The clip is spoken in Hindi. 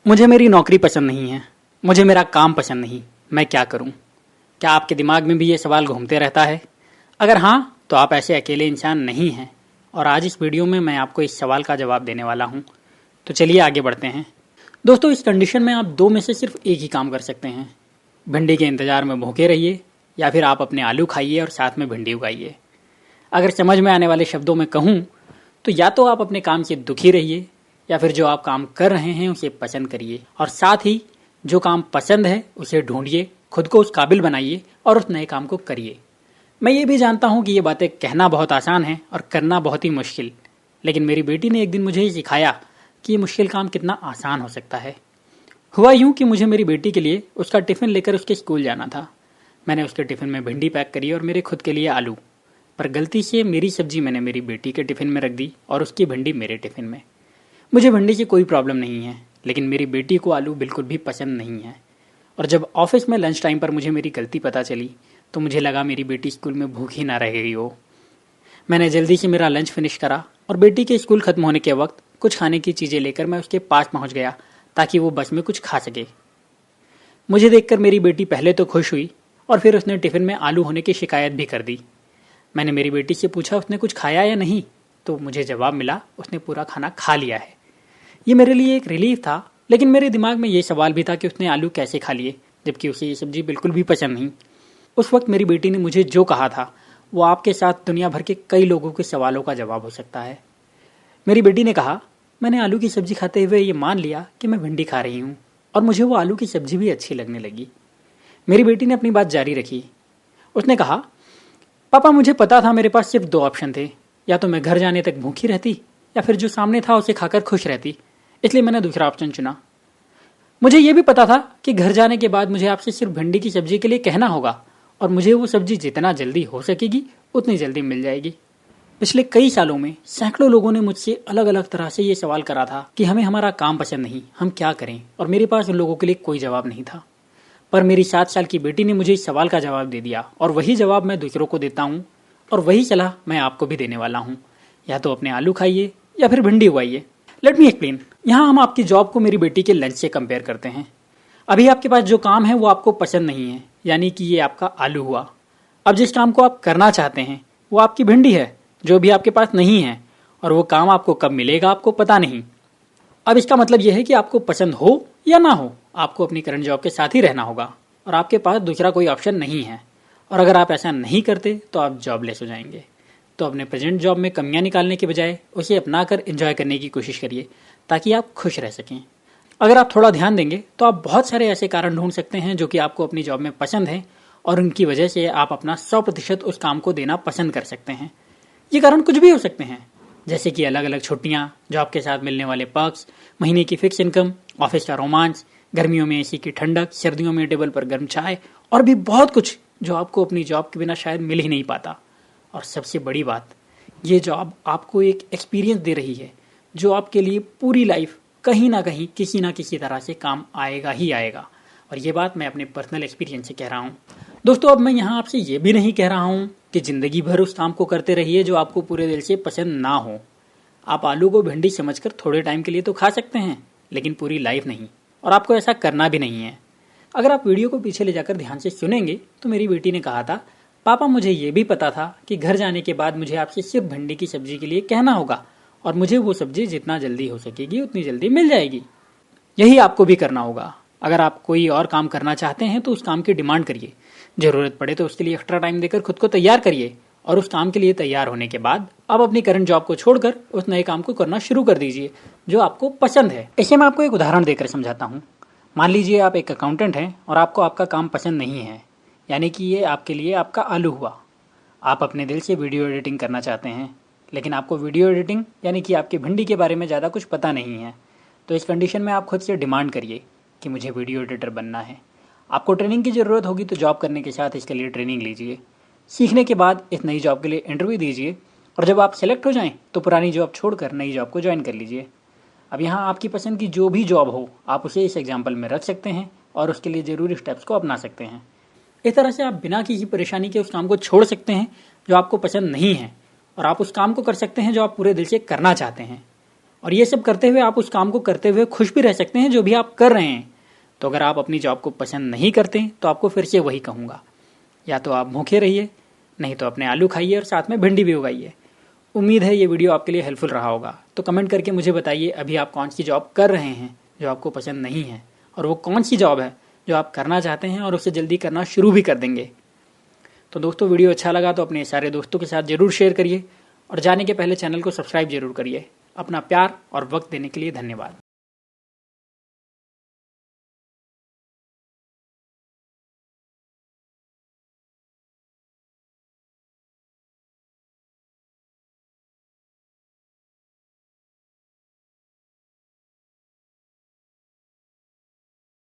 मुझे मेरी नौकरी पसंद नहीं है। मुझे मेरा काम पसंद नहीं। मैं क्या करूं? क्या आपके दिमाग में भी ये सवाल घूमते रहता है? अगर हाँ, तो आप ऐसे अकेले इंसान नहीं हैं और आज इस वीडियो में मैं आपको इस सवाल का जवाब देने वाला हूं। तो चलिए आगे बढ़ते हैं। दोस्तों, इस कंडीशन में आप दो में से सिर्फ एक ही काम कर सकते हैं। भिंडी के इंतजार में भूखे रहिए या फिर आप अपने आलू खाइए और साथ में भिंडी उगाइए। अगर समझ में आने वाले शब्दों में कहूँ तो या तो आप अपने काम से दुखी रहिए या फिर जो आप काम कर रहे हैं उसे पसंद करिए और साथ ही जो काम पसंद है उसे ढूंढिए, खुद को उस काबिल बनाइए और उस नए काम को करिए। मैं ये भी जानता हूँ कि ये बातें कहना बहुत आसान है और करना बहुत ही मुश्किल, लेकिन मेरी बेटी ने एक दिन मुझे ये सिखाया कि ये मुश्किल काम कितना आसान हो सकता है। हुआ यूं कि मुझे मेरी बेटी के लिए उसका टिफिन लेकर उसके स्कूल जाना था। मैंने उसके टिफिन में भिंडी पैक करी और मेरे खुद के लिए आलू, पर गलती से मेरी सब्जी मैंने मेरी बेटी के टिफिन में रख दी और उसकी भिंडी मेरे टिफिन में। मुझे भिंडी से कोई प्रॉब्लम नहीं है, लेकिन मेरी बेटी को आलू बिल्कुल भी पसंद नहीं है। और जब ऑफिस में लंच टाइम पर मुझे मेरी गलती पता चली तो मुझे लगा मेरी बेटी स्कूल में भूखी ना रह गई हो। मैंने जल्दी से मेरा लंच फिनिश करा और बेटी के स्कूल खत्म होने के वक्त कुछ खाने की चीज़ें लेकर मैं उसके पास पहुंच गया ताकि वो बस में कुछ खा सके। मुझे देखकर मेरी बेटी पहले तो खुश हुई और फिर उसने टिफिन में आलू होने की शिकायत भी कर दी। मैंने मेरी बेटी से पूछा उसने कुछ खाया या नहीं, तो मुझे जवाब मिला उसने पूरा खाना खा लिया है। ये मेरे लिए एक रिलीफ था, लेकिन मेरे दिमाग में ये सवाल भी था कि उसने आलू कैसे खा लिए जबकि उसे ये सब्जी बिल्कुल भी पसंद नहीं। उस वक्त मेरी बेटी ने मुझे जो कहा था वो आपके साथ दुनिया भर के कई लोगों के सवालों का जवाब हो सकता है। मेरी बेटी ने कहा, मैंने आलू की सब्जी खाते हुए ये मान लिया कि मैं भिंडी खा रही हूँ और मुझे वो आलू की सब्जी भी अच्छी लगने लगी। मेरी बेटी ने अपनी बात जारी रखी। उसने कहा, पापा मुझे पता था मेरे पास सिर्फ दो ऑप्शन थे, या तो मैं घर जाने तक भूखी रहती या फिर जो सामने था उसे खाकर खुश रहती, इसलिए मैंने दूसरा ऑप्शन चुना। मुझे यह भी पता था कि घर जाने के बाद मुझे आपसे सिर्फ भिंडी की सब्जी के लिए कहना होगा और मुझे वो सब्जी जितना जल्दी हो सकेगी उतनी जल्दी मिल जाएगी। पिछले कई सालों में सैकड़ों लोगों ने मुझसे अलग अलग तरह से ये सवाल करा था कि हमें हमारा काम पसंद नहीं, हम क्या करें, और मेरे पास उन लोगों के लिए कोई जवाब नहीं था। पर मेरी 7 साल की बेटी ने मुझे इस सवाल का जवाब दे दिया और वही जवाब मैं दूसरों को देता हूँ और वही सलाह मैं आपको भी देने वाला हूँ। या तो अपने आलू खाइए या फिर भिंडी उगाइए। Let me explain. यहाँ हम आपकी जॉब को मेरी बेटी के लंच से कंपेयर करते हैं। अभी आपके पास जो काम है वो आपको पसंद नहीं है, यानी कि ये आपका आलू हुआ। अब जिस काम को आप करना चाहते हैं वो आपकी भिंडी है, जो भी आपके पास नहीं है, और वो काम आपको कब मिलेगा आपको पता नहीं। अब इसका मतलब यह है कि आपको पसंद हो या ना हो, आपको अपनी करंट जॉब के साथ ही रहना होगा और आपके पास दूसरा कोई ऑप्शन नहीं है। और अगर आप ऐसा नहीं करते तो आप जॉबलेस हो जाएंगे। तो अपने प्रेजेंट जॉब में कमियां निकालने के बजाय उसे अपनाकर एंजॉय करने की कोशिश करिए ताकि आप खुश रह सकें। अगर आप थोड़ा ध्यान देंगे तो आप बहुत सारे ऐसे कारण ढूंढ सकते हैं जो कि आपको अपनी जॉब में पसंद है और उनकी वजह से आप अपना 100% उस काम को देना पसंद कर सकते हैं। ये कारण कुछ भी हो सकते हैं, जैसे कि अलग अलग छुट्टियां, जॉब के साथ मिलने वाले पर्क्स, महीने की फिक्स इनकम, ऑफिस का रोमांच, गर्मियों में एसी की ठंडक, सर्दियों में टेबल पर गर्म चाय, और भी बहुत कुछ जो आपको अपनी जॉब के बिना शायद मिल ही नहीं पाता। और सबसे बड़ी बात, ये जॉब आपको एक एक्सपीरियंस दे रही है जो आपके लिए पूरी लाइफ कहीं ना कहीं किसी ना किसी तरह से काम आएगा ही आएगा। और ये बात मैं अपने पर्सनल एक्सपीरियंस से कह रहा हूँ। दोस्तों, अब मैं यहाँ आपसे ये भी नहीं कह रहा हूँ कि जिंदगी भर उस काम को करते रहिए जो आपको पूरे दिल से पसंद ना हो। आप आलू को भिंडी समझकर थोड़े टाइम के लिए तो खा सकते हैं, लेकिन पूरी लाइफ नहीं, और आपको ऐसा करना भी नहीं है। अगर आप वीडियो को पीछे ले जाकर ध्यान से सुनेंगे तो मेरी बेटी ने कहा था, पापा मुझे ये भी पता था कि घर जाने के बाद मुझे आपसे सिर्फ भिंडी की सब्जी के लिए कहना होगा और मुझे वो सब्जी जितना जल्दी हो सकेगी उतनी जल्दी मिल जाएगी। यही आपको भी करना होगा। अगर आप कोई और काम करना चाहते हैं तो उस काम की डिमांड करिए, जरूरत पड़े तो उसके लिए एक्स्ट्रा टाइम देकर खुद को तैयार करिए, और उस काम के लिए तैयार होने के बाद आप अपनी करंट जॉब को छोड़कर उस नए काम को करना शुरू कर दीजिए जो आपको पसंद है। इसे मैं आपको एक उदाहरण देकर समझाता हूँ। मान लीजिए आप एक अकाउंटेंट हैं और आपको आपका काम पसंद नहीं है, यानी कि ये आपके लिए आपका आलू हुआ। आप अपने दिल से वीडियो एडिटिंग करना चाहते हैं, लेकिन आपको वीडियो एडिटिंग यानी कि आपकी भिंडी के बारे में ज़्यादा कुछ पता नहीं है। तो इस कंडीशन में आप खुद से डिमांड करिए कि मुझे वीडियो एडिटर बनना है। आपको ट्रेनिंग की ज़रूरत होगी तो जॉब करने के साथ इसके लिए ट्रेनिंग लीजिए। सीखने के बाद इस नई जॉब के लिए इंटरव्यू दीजिए और जब आप सेलेक्ट हो जाएं तो पुरानी जॉब छोड़कर नई जॉब को ज्वाइन कर लीजिए। अब यहाँ आपकी पसंद की जो भी जॉब हो आप उसे इस एग्जाम्पल में रख सकते हैं और उसके लिए ज़रूरी स्टेप्स को अपना सकते हैं। इस तरह से आप बिना किसी परेशानी के उस काम को छोड़ सकते हैं जो आपको पसंद नहीं है और आप उस काम को कर सकते हैं जो आप पूरे दिल से करना चाहते हैं। और ये सब करते हुए आप उस काम को करते हुए खुश भी रह सकते हैं जो भी आप कर रहे हैं। तो अगर आप अपनी जॉब को पसंद नहीं करते तो आपको फिर से वही कहूँगा, या तो आप भूखे रहिए, नहीं तो अपने आलू खाइए और साथ में भिंडी भी उगाइए। उम्मीद है ये वीडियो आपके लिए हेल्पफुल रहा होगा। तो कमेंट करके मुझे बताइए अभी आप कौन सी जॉब कर रहे हैं जो आपको पसंद नहीं है, और वो कौन सी जॉब है जो आप करना चाहते हैं और उसे जल्दी करना शुरू भी कर देंगे। तो दोस्तों, वीडियो अच्छा लगा तो अपने सारे दोस्तों के साथ जरूर शेयर करिए और जाने के पहले चैनल को सब्सक्राइब जरूर करिए। अपना प्यार और वक्त देने के लिए धन्यवाद।